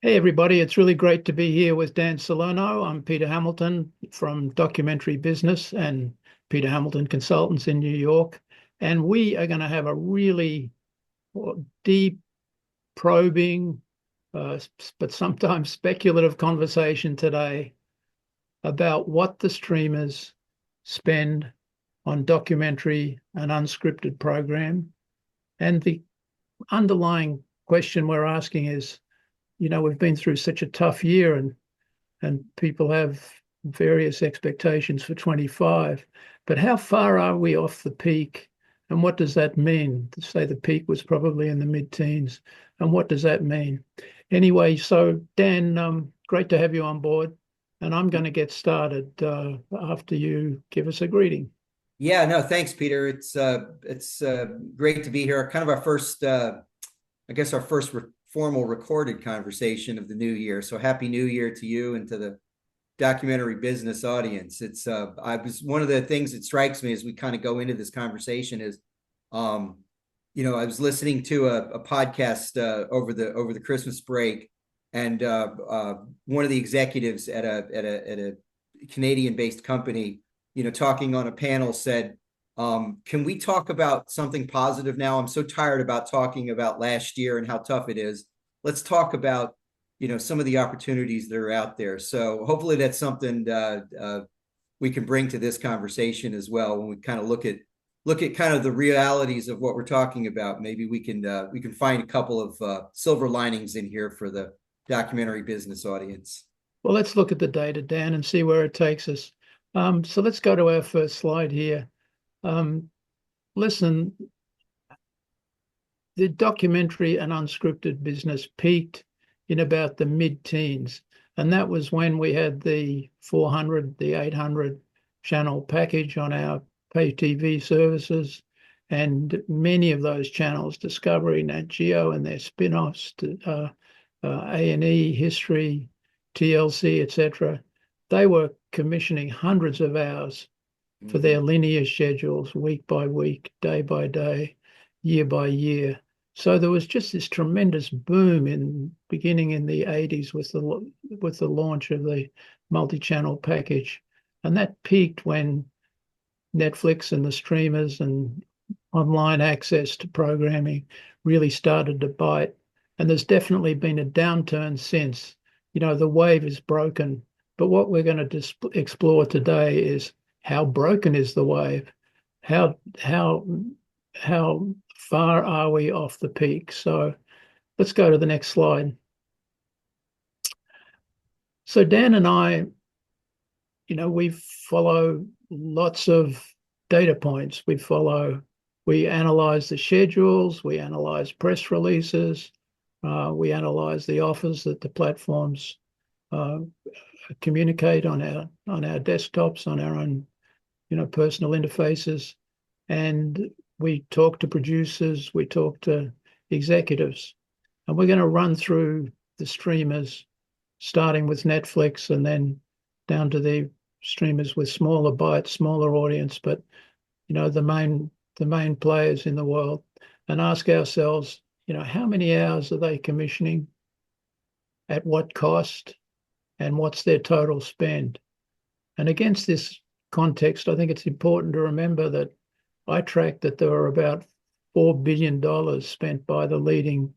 Hey everybody, it's really great to be here with Dan Salerno. I'm Peter Hamilton from Documentary Business and Peter Hamilton Consultants in New York. And we are going to have a really deep, probing, but sometimes speculative conversation today about what the streamers spend on documentary and unscripted program. And the underlying question we're asking is, we've been through such a tough year and people have various expectations for 25. But how far are we off the peak? And what does that mean? To say the peak was probably in the mid-teens. And what does that mean? Anyway, so Dan, great to have you on board. And I'm going to get started after you give us a greeting. Yeah, no, thanks, Peter. It's great to be here. Kind of our first, I guess, our first formal recorded conversation of the new year. So happy New Year to you and to the documentary business audience. I was one of the things that strikes me as we kind of go into this conversation is, I was listening to a podcast over the Christmas break, and one of the executives at a Canadian-based company, talking on a panel said, can we talk about something positive now? I'm so tired about talking about last year and how tough it is. Let's talk about, some of the opportunities that are out there. So hopefully that's something we can bring to this conversation as well. When we kind of look at kind of the realities of what we're talking about, maybe we can find a couple of silver linings in here for the documentary business audience. Well, let's look at the data, Dan, and see where it takes us. So let's go to our first slide here. Listen, the documentary and unscripted business peaked in about the mid-teens, and that was when we had the 400, the 800 channel package on our pay TV services, and many of those channels, Discovery, Nat Geo, and their spin-offs, A&E, History, TLC, etc., they were commissioning hundreds of hours for their linear schedules, week by week, day by day, year by year. So there was just this tremendous boom beginning in the 80s with the launch of the multi-channel package. And that peaked when Netflix and the streamers and online access to programming really started to bite. And there's definitely been a downturn since. The wave is broken. But what we're going to explore today is how broken is the wave? How far are we off the peak? So let's go to the next slide. So Dan and I, we follow lots of data points. We analyze the schedules, we analyze press releases, we analyze the offers that the platforms communicate on our desktops, on our own personal interfaces, and we talk to producers, we talk to executives, and we're going to run through the streamers, starting with Netflix and then down to the streamers with smaller bites, smaller audience, but the main players in the world, and ask ourselves, how many hours are they commissioning, at what cost, and what's their total spend? And against this context, I think it's important to remember that I tracked that there were about $4 billion spent by the leading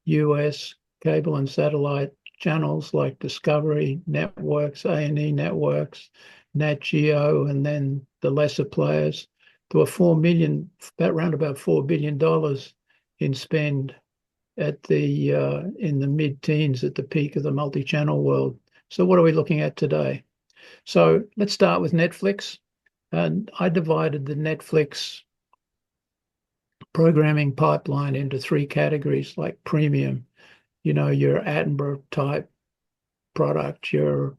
US cable and satellite channels like Discovery Networks, A&E Networks, Nat Geo, and then the lesser players. There were around about $4 billion in spend in the mid-teens at the peak of the multi-channel world. So what are we looking at today? So let's start with Netflix. And I divided the Netflix programming pipeline into three categories, like premium, your Attenborough type product, your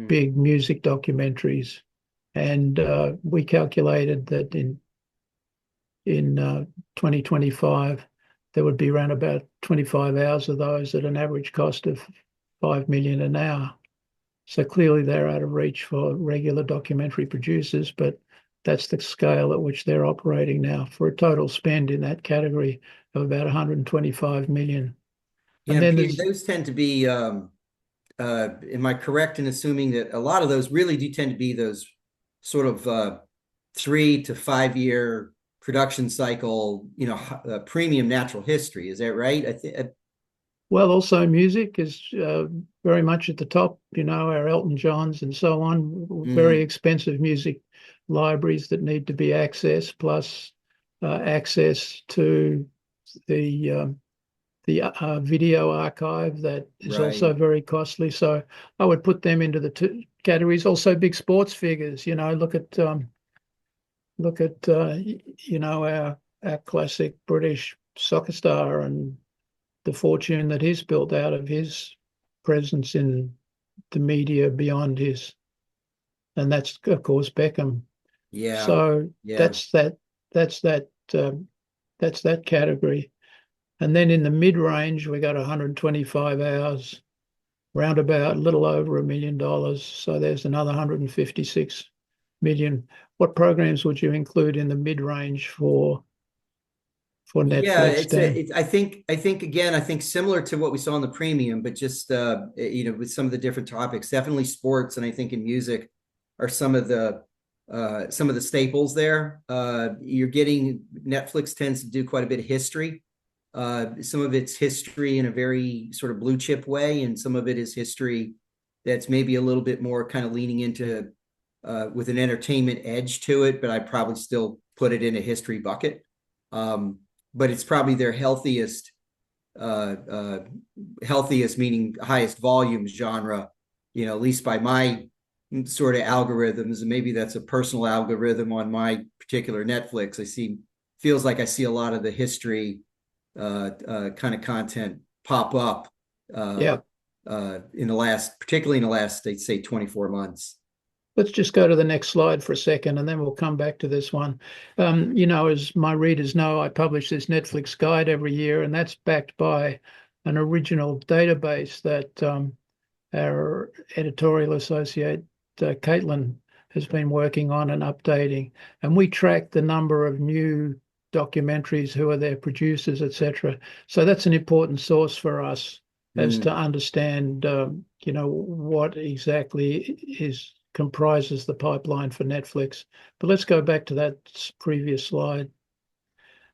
big music documentaries. And we calculated that in 2025, there would be around about 25 hours of those at an average cost of $5 million an hour. So clearly they're out of reach for regular documentary producers, but that's the scale at which they're operating now, for a total spend in that category of about 125 million. Yeah, And and then Peter, there's, those tend to be, am I correct in assuming that a lot of those really do tend to be those sort of 3 to 5 year production cycle, premium natural history? Is that right? I think, well, also music is very much at the top, our Elton Johns and so on, very expensive music libraries that need to be accessed, plus access to the video archive that is right. also very costly. So I would put them into the two categories. Also, big sports figures. Look at our classic British soccer star and the fortune that he's built out of his presence in the media beyond his, and that's of course Beckham. Yeah. So Yeah. that's that. That's that. That's that category. And then in the mid range, we got 125 hours, roundabout a little over $1 million. So there's another 156 million. What programs would you include in the mid range for Yeah, Netflix, Dan? I think again, I think similar to what we saw in the premium, but just with some of the different topics, definitely sports, and I think in music are some of the staples there. You're getting Netflix tends to do quite a bit of history. Some of it's history in a very sort of blue chip way, and some of it is history that's maybe a little bit more kind of leaning into with an entertainment edge to it, but I'd probably still put it in a history bucket. Um, but it's probably their uh, uh, healthiest meaning highest volume genre, at least by my sort of algorithms. And maybe that's a personal algorithm on my particular Netflix. Feels like I see a lot of the history kind of content pop up uh, Yeah. particularly in the last, I'd say 24 months. Let's just go to the next slide for a second, and then we'll come back to this one. As my readers know, I publish this Netflix guide every year, and that's backed by an original database that our editorial associate, Caitlin, has been working on and updating. And we track the number of new documentaries, who are their producers, etc. So that's an important source for us as to Mm. understand, what exactly comprises the pipeline for Netflix. But let's go back to that previous slide.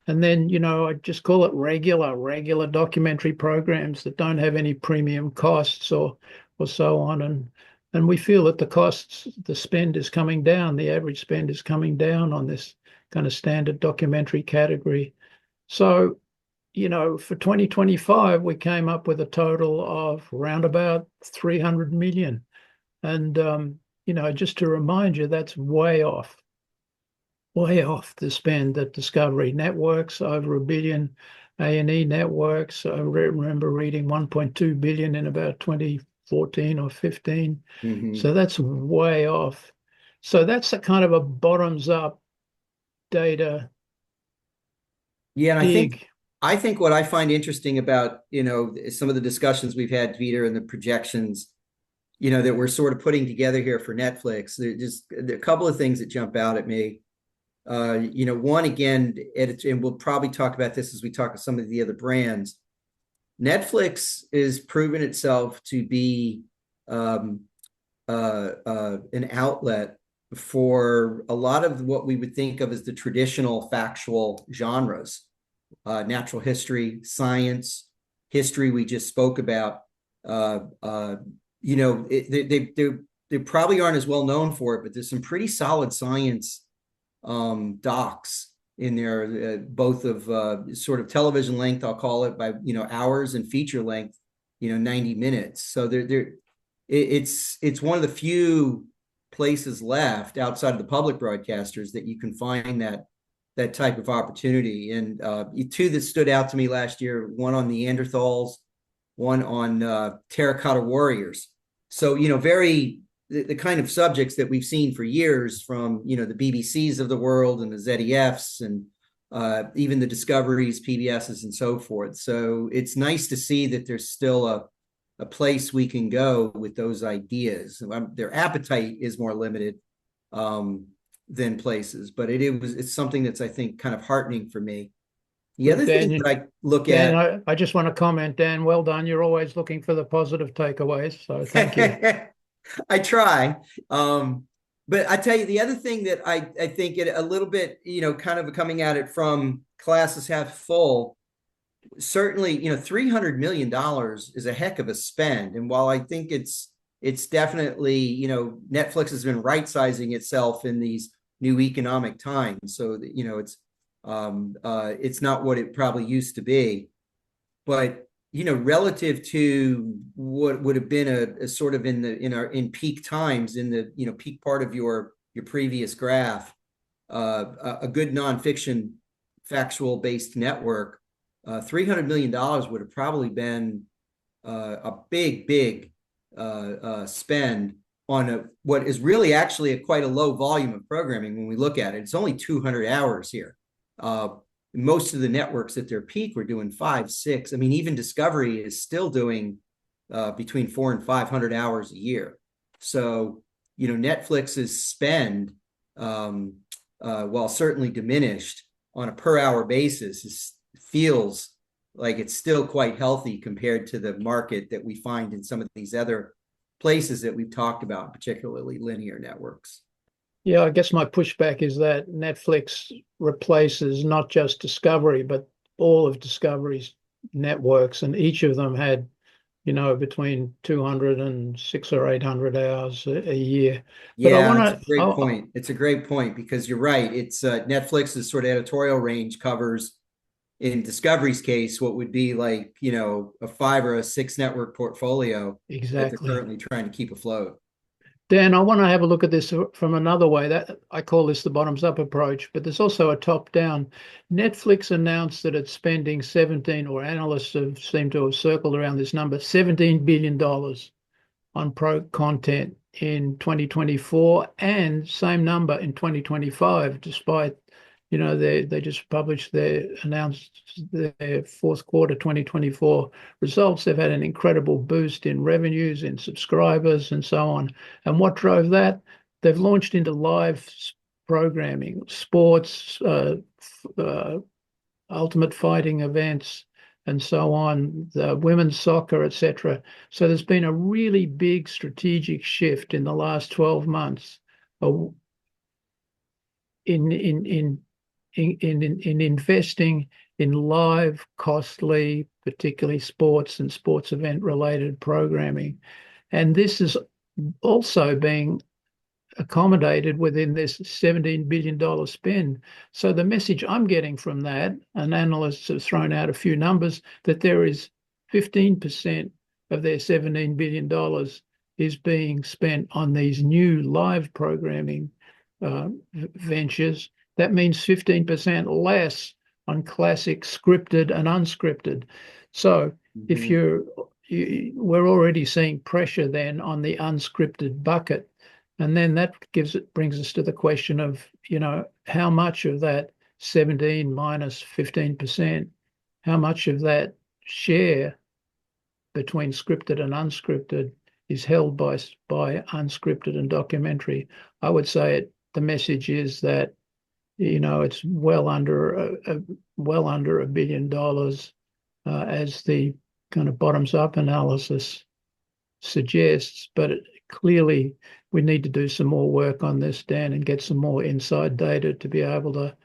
And then, I just call it regular documentary programs that don't have any premium costs or so on. And we feel that the spend is coming down, the average spend is coming down on this kind of standard documentary category. So, for 2025, we came up with a total of around about 300 million. And just to remind you, that's way off the spend that Discovery Networks, over a billion. A&E Networks, I remember reading 1.2 billion in about 2014 or 15. Mm-hmm. So that's way off. So that's a kind of a bottoms up data Yeah, and dig. I think what I find interesting about, some of the discussions we've had, Peter, and the projections, that we're sort of putting together here for Netflix. There are a couple of things that jump out at me. One again, and we'll probably talk about this as we talk to some of the other brands. Netflix is proven itself to be um, an outlet for a lot of what we would think of as the traditional factual genres, natural history, science, history we just spoke about. Uh, uh, they probably aren't as well known for it, but there's some pretty solid science docs in there, both of sort of television length, I'll call it, by hours, and feature length, 90 minutes. So it's one of the few places left outside of the public broadcasters that you can find that type of opportunity. And two that stood out to me last year, one on Neanderthals, one on terracotta warriors. So, very the kind of subjects that we've seen for years from, the BBCs of the world and the ZDFs and even the Discoveries, PBSs, and so forth. So it's nice to see that there's still a place we can go with those ideas. Their appetite is more limited than places, but it's something that's, I think, kind of heartening for me. The Good, other thing Dan. that I look Dan, at, I just want to comment, Dan, well done. You're always looking for the positive takeaways. So thank you. I try. But I tell you, the other thing that I think it a little bit, kind of coming at it from glasses half full, certainly, $300 million is a heck of a spend. And while I think it's definitely, Netflix has been right sizing itself in these new economic times. So that, it's not what it probably used to be. But relative to what would have been a sort of in peak times, in the peak part of your previous graph, a good nonfiction factual based network, $300 million would have probably been a big spend on what is really actually quite a low volume of programming when we look at it. It's only 200 hours here. Most of the networks at their peak were doing 5, 6. I mean, even Discovery is still doing between 400 and 500 hours a year. So, Netflix's spend, while certainly diminished on a per hour basis, feels like it's still quite healthy compared to the market that we find in some of these other places that we've talked about, particularly linear networks. Yeah, I guess my pushback is that Netflix replaces not just Discovery, but all of Discovery's networks, and each of them had, between 200 and 600 or 800 hours a year. But I Yeah, want it's a to, great point. It's a great point because you're right. It's Netflix's sort of editorial range covers, in Discovery's case, what would be like, a 5 or a 6 network portfolio that they're exactly. currently trying to keep afloat. Dan, I want to have a look at this from another way. That I call this the bottoms up approach, but there's also a top down. Netflix announced that it's spending 17, or analysts have seemed to have circled around this number, $17 billion on pro content in 2024, and same number in 2025, despite, they just published announced their fourth quarter 2024 results. They've had an incredible boost in revenues, in subscribers, and so on. And what drove that? They've launched into live programming, sports, ultimate fighting events, and so on, the women's soccer, etc. So there's been a really big strategic shift in the last 12 months in investing in live, costly, particularly sports and sports event related programming. And this is also being accommodated within this $17 billion spend. So the message I'm getting from that, and analysts have thrown out a few numbers, that there is 15% of their $17 billion is being spent on these new live programming ventures. That means 15% less on classic scripted and unscripted. So if we're already seeing pressure then on the unscripted bucket. And then that brings us to the question of, how much of that 17 minus 15%, how much of that share between scripted and unscripted is held by unscripted and documentary. I would say the message is that, it's well under $1 billion, as the kind of bottoms up analysis suggests, but clearly we need to do some more work on this, Dan, and get some more inside data to be able to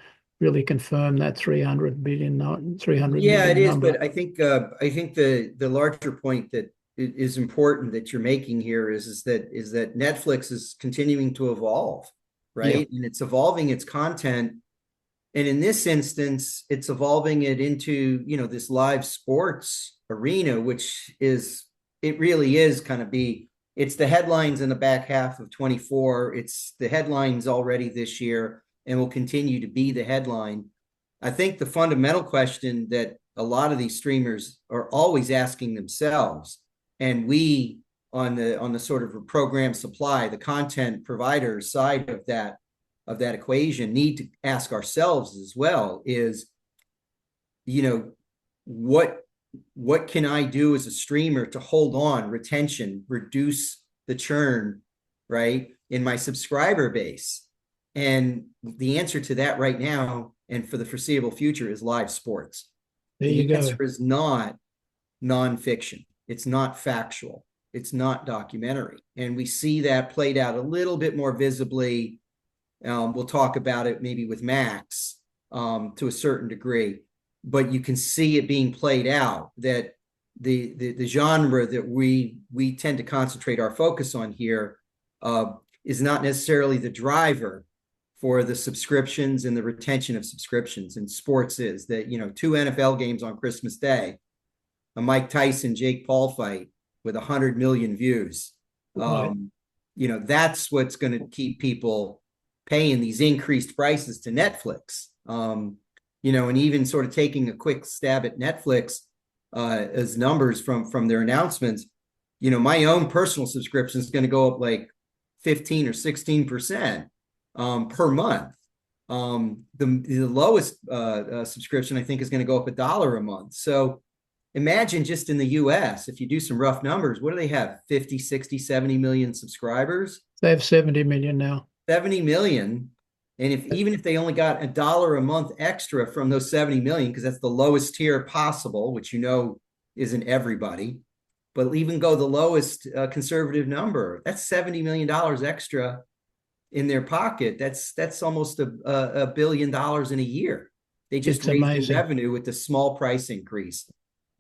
really confirm that 300 Yeah, it million is, number. but I think the larger point that is important that you're making here is that Netflix is continuing to evolve, Yeah, right? And it's evolving its content, and in this instance, it's evolving it into this live sports arena, which it really is kind of it's the headlines in the back half of 24. It's the headlines already this year, and will continue to be the headline. I think the fundamental question that a lot of these streamers are always asking themselves, and we on the sort of program supply, the content provider side of that equation, need to ask ourselves as well is, what can I do as a streamer to hold on, retention, reduce the churn, right, in my subscriber base? And the answer to that right now and for the foreseeable future is live sports. There you The go. answer is not nonfiction. It's not factual. It's not documentary. And we see that played out a little bit more visibly. We'll talk about it maybe with Max to a certain degree, but you can see it being played out that the genre that we tend to concentrate our focus on here is not necessarily the driver for the subscriptions and the retention of subscriptions. And sports is that, you know, 2 NFL games on Christmas Day, a Mike Tyson Jake Paul fight with 100 million views. Right. You know, that's what's going to keep people paying these increased prices to Netflix. You know, and even sort of taking a quick stab at Netflix as numbers from their announcements, you know, my own personal subscription is going to go up like 15 or 16% per month. The lowest subscription, I think, is going to go up $1 a month. So imagine just in the US, if you do some rough numbers, what do they have? 50, 60, 70 million subscribers? They have 70 million now. 70 million. And even if they only got $1 a month extra from those 70 million, because that's the lowest tier possible, which you know isn't everybody, but even go the lowest conservative number, that's $70 million extra in their pocket. That's almost $1 billion in a year. They just It's raised in amazing. revenue with the small price increase.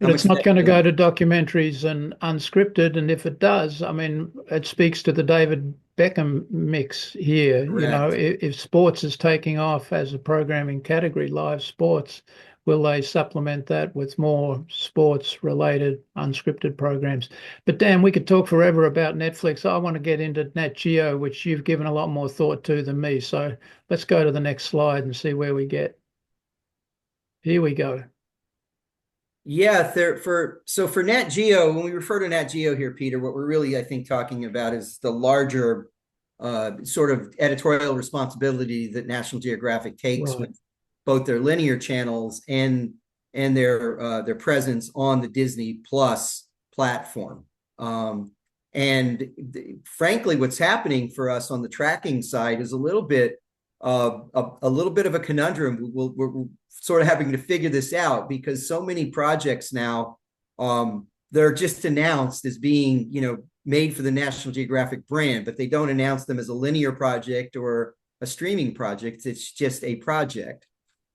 How But much it's did not that going to do? go to documentaries and unscripted. And if it does, I mean, it speaks to the David Beckham mix here. You know, Correct. if sports is taking off as a programming category, live sports, will they supplement that with more sports related unscripted programs? But Dan, we could talk forever about Netflix. I want to get into Nat Geo, which you've given a lot more thought to than me. So let's go to the next slide and see where we get. Here we go. Yeah, for Nat Geo, when we refer to Nat Geo here, Peter, what we're really, I think, talking about is the larger sort of editorial responsibility that National Geographic takes Right. with both their linear channels and their presence on the Disney Plus platform. And frankly, what's happening for us on the tracking side is a little bit of a conundrum. We're sort of having to figure this out because so many projects now they're just announced as being, you know, made for the National Geographic brand, but they don't announce them as a linear project or a streaming project. It's just a project.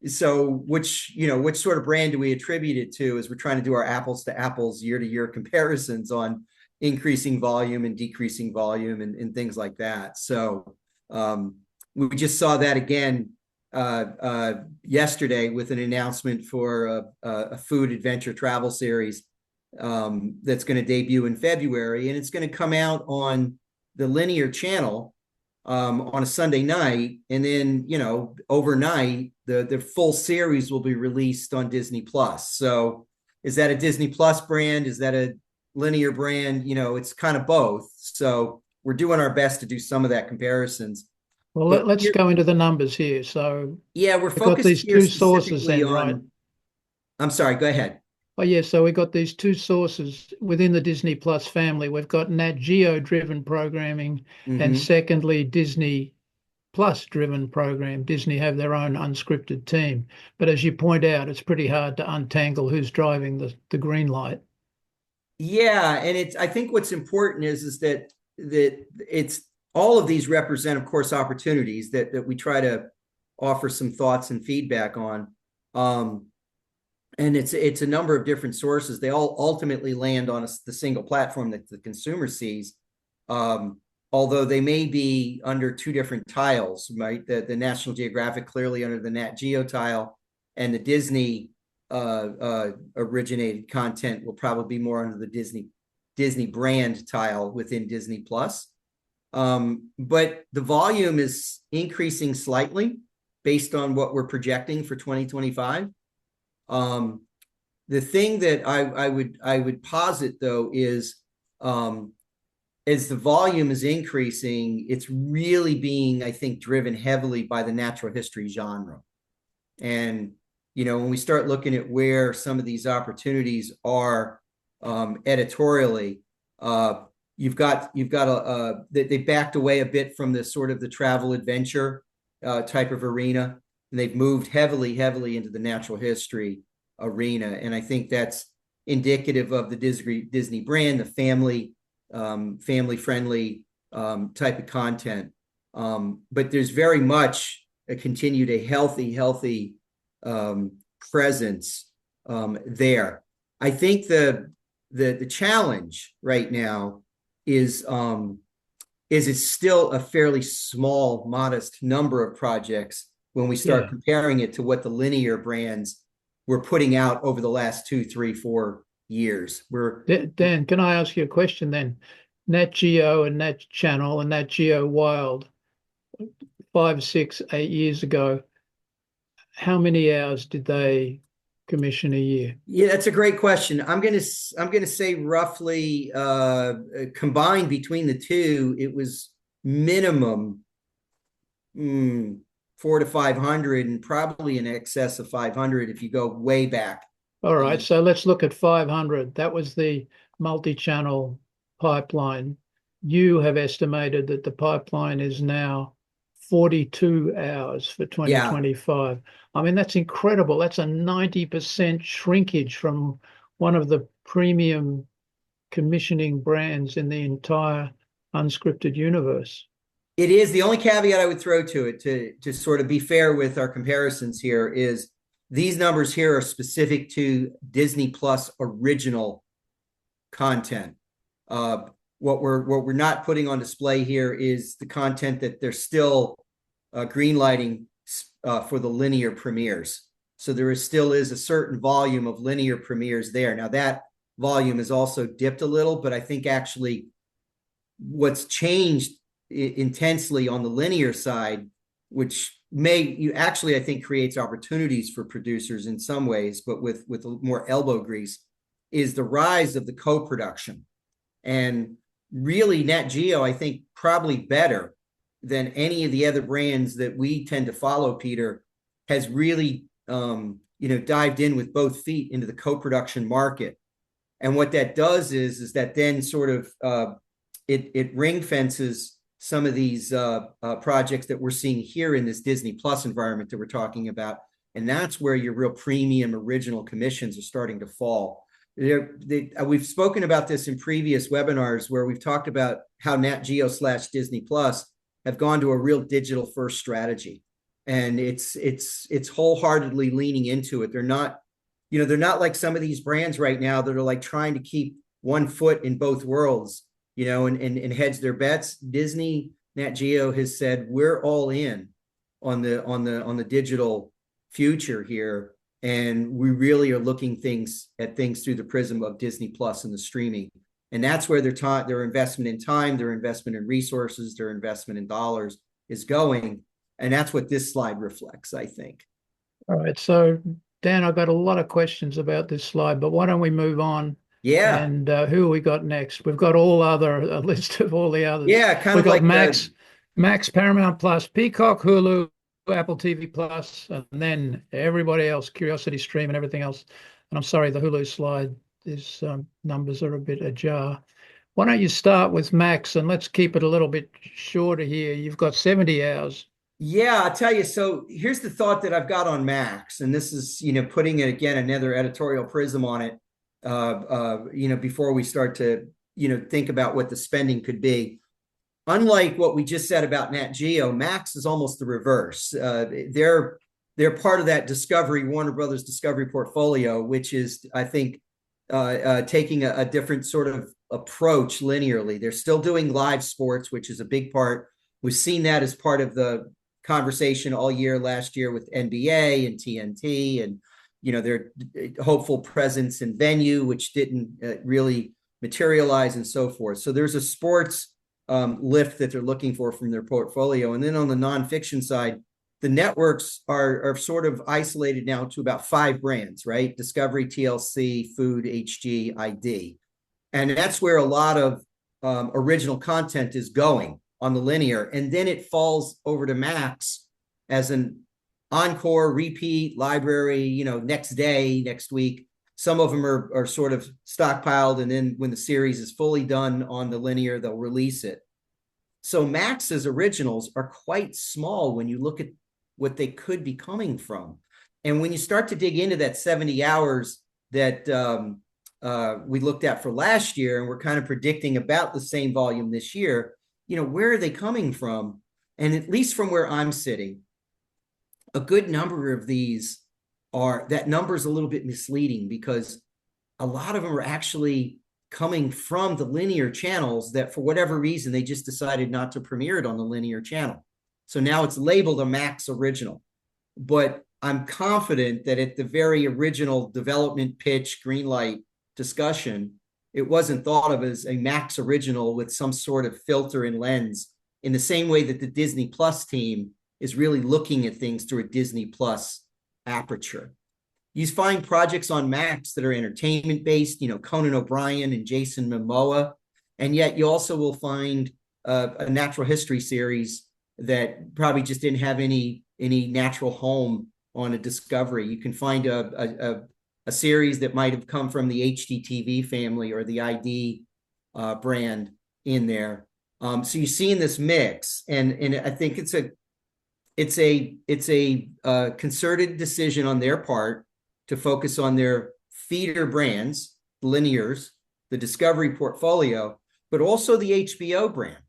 So which sort of brand do we attribute it to as we're trying to do our apples to apples year to year comparisons on increasing volume and decreasing volume and things like that. So we just saw that again yesterday with an announcement for a food adventure travel series that's going to debut in February, and it's going to come out on the linear channel on a Sunday night, and then, you know, overnight the full series will be released on Disney Plus. So is that a Disney Plus brand? Is that a linear brand? You know, it's kind of both. So we're doing our best to do some of that comparisons. Well, But let's here, go into the numbers here. So yeah, we're we've got focused these here two sources specifically then, right? on, I'm sorry, go ahead. Oh, yeah. So we've got these two sources within the Disney Plus family. We've got Nat Geo driven programming, and Mm-hmm. secondly, Disney Plus driven program. Disney have their own unscripted team. But as you point out, it's pretty hard to untangle who's driving the green light. Yeah, and it's, I think what's important is that it's all of these represent, of course, opportunities that we try to offer some thoughts and feedback on. Um, and it's a number of different sources. They all ultimately land on the single platform that the consumer sees. Although they may be under two different tiles, right? The National Geographic clearly under the Nat Geo tile, and the Disney originated content will probably be more under the Disney brand tile within Disney Plus. But the volume is increasing slightly based on what we're projecting for 2025. The thing that I would posit though is as the volume is increasing, it's really being, I think, driven heavily by the natural history genre. And, you know, when we start looking at where some of these opportunities are editorially, you've got they backed away a bit from the sort of the travel adventure type of arena. and they've moved heavily into the natural history arena. And I think that's indicative of the Disney brand, the family friendly type of content. But there's very much a healthy presence there. I think the challenge right now is it's still a fairly small, modest number of projects when we start comparing it to what the linear brands were putting out over the last 2, 3, 4 years. Dan, can I ask you a question then? Nat Geo and Nat Channel and Nat Geo Wild, 5, 6, 8 years ago, how many hours did they commission a year? Yeah, that's a great question. I'm gonna say roughly combined between the two, it was minimum 400 to 500, and probably in excess of 500 if you go way back. All right, so let's look at 500. That was the multi-channel pipeline. You have estimated that the pipeline is now 42 hours for 2025. Yeah. I mean, that's incredible. That's a 90% shrinkage from one of the premium commissioning brands in the entire unscripted universe. It is. The only caveat I would throw to it, to sort of be fair with our comparisons here, is these numbers here are specific to Disney Plus original content. What we're not putting on display here is the content that they're still greenlighting for the linear premieres. So there still is a certain volume of linear premieres there. Now that volume has also dipped a little, but I think actually what's changed intensely on the linear side, which I think creates opportunities for producers in some ways, but with more elbow grease, is the rise of the co-production. And really Nat Geo, I think probably better than any of the other brands that we tend to follow, Peter, has really dived in with both feet into the co-production market. And what that does is that then sort of it ring fences some of these projects that we're seeing here in this Disney Plus environment that we're talking about. And that's where your real premium original commissions are starting to fall. We've spoken about this in previous webinars where we've talked about how Nat Geo / Disney Plus have gone to a real digital first strategy. And it's wholeheartedly leaning into it. They're not like some of these brands right now that are like trying to keep one foot in both worlds, and hedge their bets. Disney, Nat Geo has said, we're all in on the digital future here. And we really are looking at things through the prism of Disney Plus and the streaming. And that's where their investment in time, their investment in resources, their investment in dollars is going. And that's what this slide reflects, I think. All right. So, Dan, I've got a lot of questions about this slide, but why don't we move on? Yeah. And who we got next? We've got a list of all the others. Yeah, kind We've of got like Max, Paramount Plus, Peacock, Hulu, Apple TV Plus, and then everybody else, Curiosity Stream and everything else. And I'm sorry, the Hulu slide, these numbers are a bit ajar. Why don't you start with Max, and let's keep it a little bit shorter here. You've got 70 hours. Yeah, I'll tell you. So here's the thought that I've got on Max, and this is, putting it again, another editorial prism on it, before we start to, think about what the spending could be. Unlike what we just said about Nat Geo, Max is almost the reverse. They're part of that Warner Brothers Discovery portfolio, which is, I think, taking a different sort of approach linearly. They're still doing live sports, which is a big part. We've seen that as part of the conversation all year last year with NBA and TNT, and their hopeful presence in venue, which didn't really materialize, and so forth. So there's a sports lift that they're looking for from their portfolio. And then on the nonfiction side, the networks are sort of isolated now to about 5 brands, right? Discovery, TLC, Food, HG, ID. And that's where a lot of original content is going on the linear. And then it falls over to Max as an encore, repeat, library, next day, next week. Some of them are sort of stockpiled, and then when the series is fully done on the linear, they'll release it. So Max's originals are quite small when you look at what they could be coming from. And when you start to dig into that 70 hours that we looked at for last year, and we're kind of predicting about the same volume this year, where are they coming from? And at least from where I'm sitting, a good number of these that number is a little bit misleading, because a lot of them are actually coming from the linear channels that for whatever reason, they just decided not to premiere it on the linear channel. So now it's labeled a Max original. But I'm confident that at the very original development pitch, green light discussion, it wasn't thought of as a Max original with some sort of filter and lens, in the same way that the Disney Plus team is really looking at things through a Disney Plus aperture. You find projects on Max that are entertainment based, Conan O'Brien and Jason Momoa, and yet you also will find a natural history series that probably just didn't have any natural home on a Discovery. You can find a series that might have come from the HDTV family or the ID brand in there. So you're seeing this mix, and I think it's a concerted decision on their part to focus on their feeder brands, linears, the Discovery portfolio, but also the HBO brand.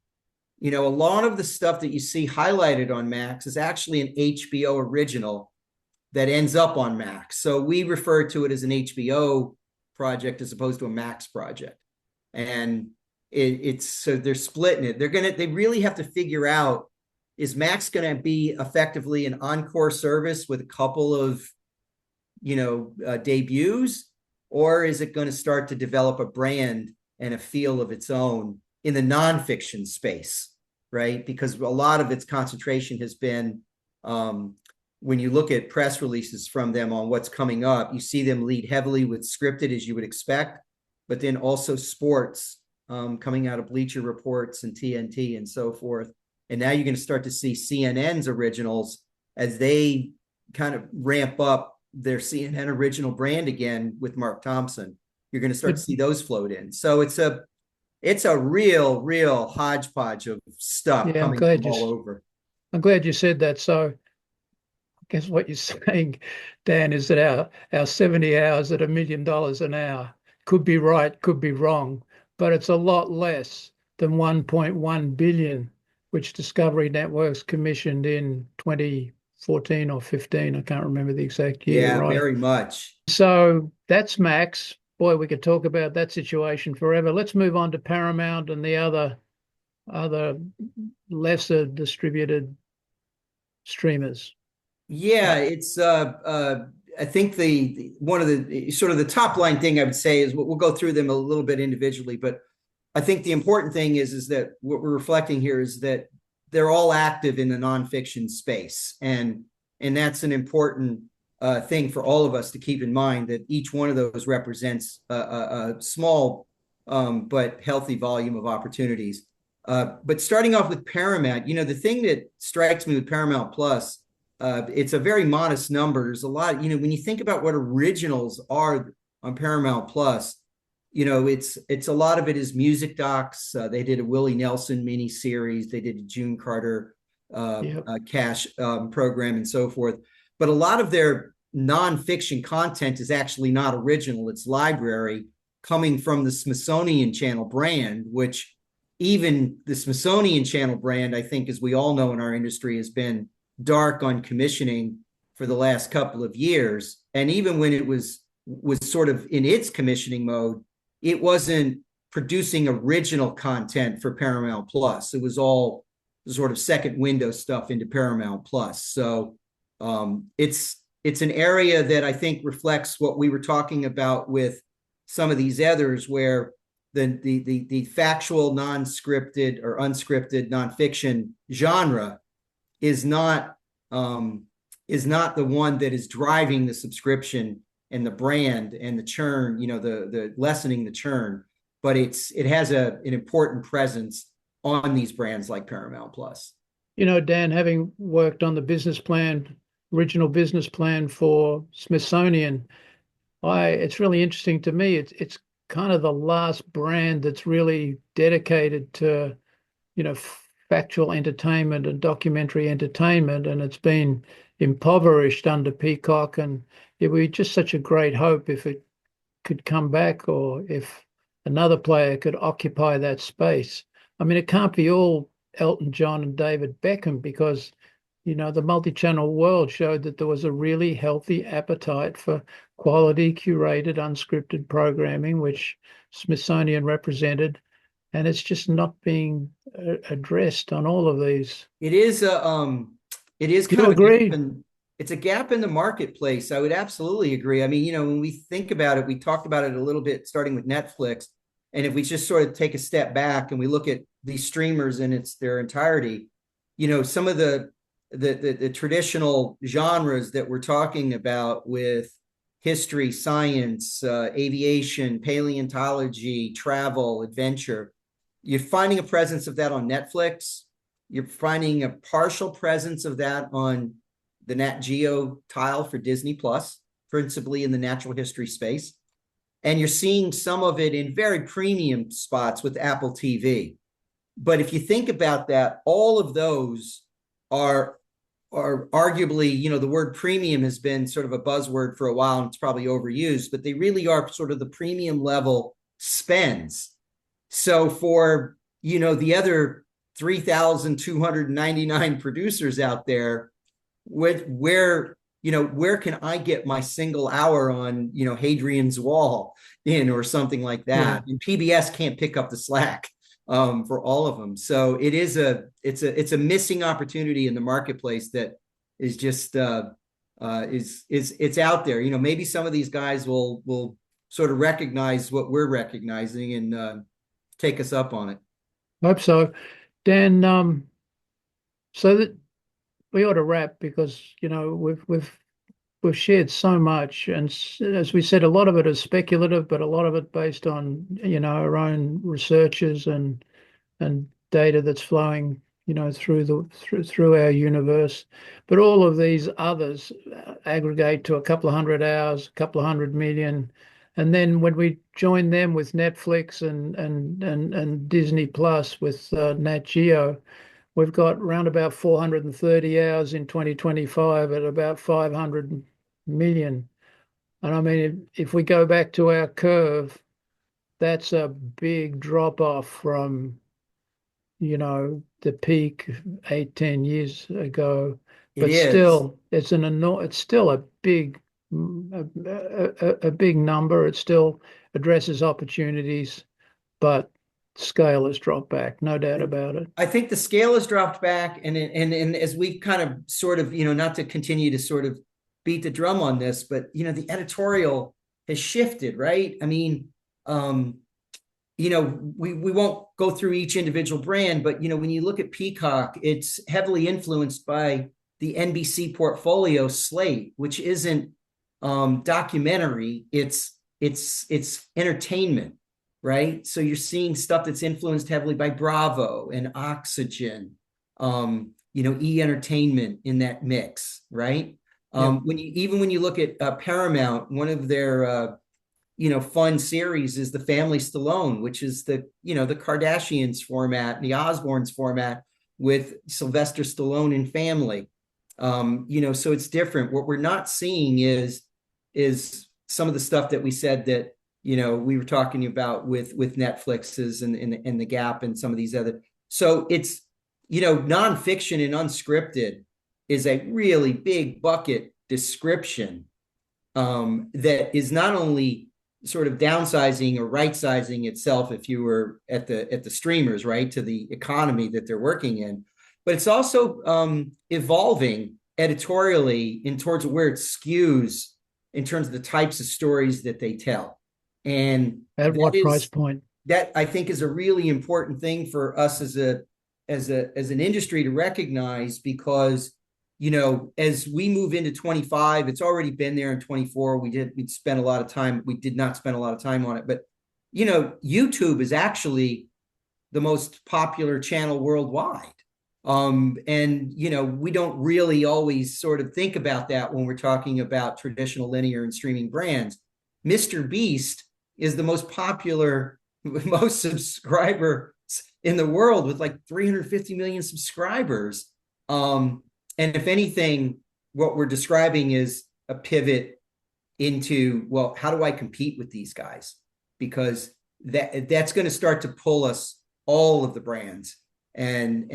A lot of the stuff that you see highlighted on Max is actually an HBO original that ends up on Max. So we refer to it as an HBO project as opposed to a Max project. And so they're splitting it. They really have to figure out, is Max going to be effectively an encore service with a couple of debuts, or is it going to start to develop a brand and a feel of its own in the nonfiction space, right? Because a lot of its concentration has been, when you look at press releases from them on what's coming up, you see them lead heavily with scripted, as you would expect, but then also sports, coming out of Bleacher Reports and TNT and so forth. And now you're going to start to see CNN's originals as they kind of ramp up their CNN original brand again with Mark Thompson. You're going to start to see those float in. So it's a real hodgepodge of stuff coming from all over. I'm glad you said that. So I guess what you're saying, Dan, is that our 70 hours at $1 million an hour could be right, could be wrong, but it's a lot less than 1.1 billion, which Discovery Networks commissioned in 2014 or 15. I can't remember the exact year. Yeah, right? Very much. So that's Max. Boy, we could talk about that situation forever. Let's move on to Paramount and the other lesser distributed streamers. Yeah, it's I think the one of the sort of the top line thing I would say is we'll go through them a little bit individually, but I think the important thing is that what we're reflecting here is that they're all active in the nonfiction space, and that's an important thing for all of us to keep in mind, that each one of those represents a small but healthy volume of opportunities. But starting off with Paramount, the thing that strikes me with Paramount Plus, it's a very modest number. There's a lot, when you think about what originals are on Paramount Plus, it's a lot of it is music docs. They did a Willie Nelson mini series. They did a June Carter cash program and so forth. But a lot of their nonfiction content is actually not original. It's library coming from the Smithsonian Channel brand, which even the Smithsonian Channel brand, I think, as we all know in our industry, has been dark on commissioning for the last couple of years. And even when it was sort of in its commissioning mode, it wasn't producing original content for Paramount Plus. It was all sort of second window stuff into Paramount Plus. So it's an area that I think reflects what we were talking about with some of these others, where the factual, non-scripted or unscripted nonfiction genre is not the one that is driving the subscription and the brand and the churn, the lessening the churn, but it has an important presence on these brands like Paramount Plus. Dan, having worked on the original business plan for Smithsonian, it's really interesting to me. It's kind of the last brand that's really dedicated to, factual entertainment and documentary entertainment, and it's been impoverished under Peacock. And it would be just such a great hope if it could come back, or if another player could occupy that space. I mean, it can't be all Elton John and David Beckham, because the multi-channel world showed that there was a really healthy appetite for quality, curated, unscripted programming, which Smithsonian represented, and it's just not being addressed on all of these. It is it is Do kind you of a gap agree? it's a gap in the marketplace. I would absolutely agree. I mean, when we think about it, we talked about it a little bit starting with Netflix. And if we just sort of take a step back and we look at these streamers in their entirety, some of the traditional genres that we're talking about with history, science, aviation, paleontology, travel, adventure, you're finding a presence of that on Netflix. You're finding a partial presence of that on the Nat Geo tile for Disney Plus, principally in the natural history space. And you're seeing some of it in very premium spots with Apple TV. But if you think about that, all of those are arguably, the word premium has been sort of a buzzword for a while, and it's probably overused, but they really are sort of the premium level spends. So for, the other 3,299 producers out there, where can I get my single hour on, Hadrian's Wall in, or something like Yeah. that? And PBS can't pick up the slack for all of them. So it's a missing opportunity in the marketplace that is just it's out there. Maybe some of these guys will sort of recognize what we're recognizing and take us up on it. Hope so. Dan, so that we ought to wrap, because we've shared so much, and as we said, a lot of it is speculative, but a lot of it based on our own researches and data that's flowing through our universe. But all of these others aggregate to a couple of hundred hours, a couple of 100 million. And then when we join them with Netflix and Disney Plus with Nat Geo, we've got around about 430 hours in 2025 at about 500 million. And I mean, if we go back to our curve, that's a big drop off from, the peak 8, 10 years ago. It But is. still, it's still a big number. It still addresses opportunities, but scale has dropped back, no doubt about it. I think the scale has dropped back, and as we've kind of sort of, not to continue to sort of beat the drum on this, but the editorial has shifted, right? I mean, we won't go through each individual brand, but when you look at Peacock, it's heavily influenced by the NBC portfolio slate, which isn't documentary, it's entertainment, right? So you're seeing stuff that's influenced heavily by Bravo and Oxygen, E Entertainment in that mix, right? Yeah. When you look at Paramount, one of their fun series is the Family Stallone, which is the Kardashians format and the Osbournes format with Sylvester Stallone and family. So it's different. What we're not seeing is some of the stuff that we said that we were talking about with Netflix's and the Gap and some of these other. So it's nonfiction and unscripted is a really big bucket description that is not only sort of downsizing or right sizing itself if you were at the streamers, right, to the economy that they're working in, but it's also evolving editorially in towards where it skews in terms of the types of stories that they tell. And At what price point? that I think is a really important thing for us as an industry to recognize, because as we move into 25, it's already been there in 24. We did not spend a lot of time on it, but YouTube is actually the most popular channel worldwide. And we don't really always sort of think about that when we're talking about traditional linear and streaming brands. Mr. Beast is the most popular, most subscriber in the world with like 350 million subscribers. And if anything, what we're describing is a pivot into, well, how do I compete with these guys? Because that's going to start to pull us, all of the brands, and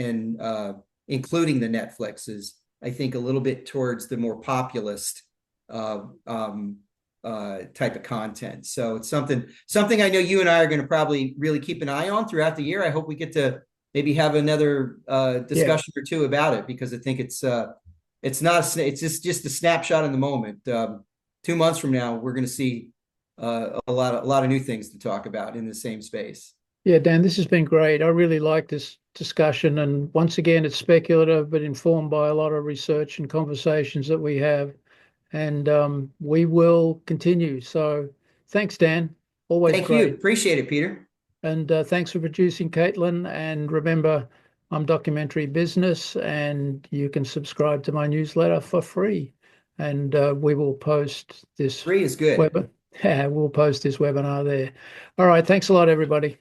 including the Netflixes, I think a little bit towards the more populist type of content. So it's something I know you and I are going to probably really keep an eye on throughout the year. I hope we get to maybe have another discussion or two about it, because I think it's not, it's just a snapshot in the moment. 2 months from now, we're going to see a lot of new things to talk about in the same space. Yeah, Dan, this has been great. I really like this discussion. And once again, it's speculative, but informed by a lot of research and conversations that we have. And we will continue. So thanks, Dan. Always Thank you. great. Appreciate it, Peter. And thanks for producing, Caitlin. And remember, I'm Documentary Business, and you can subscribe to my newsletter for free. And we will post this Free is good. webinar. Yeah, we'll post this webinar there. All right. Thanks a lot, everybody.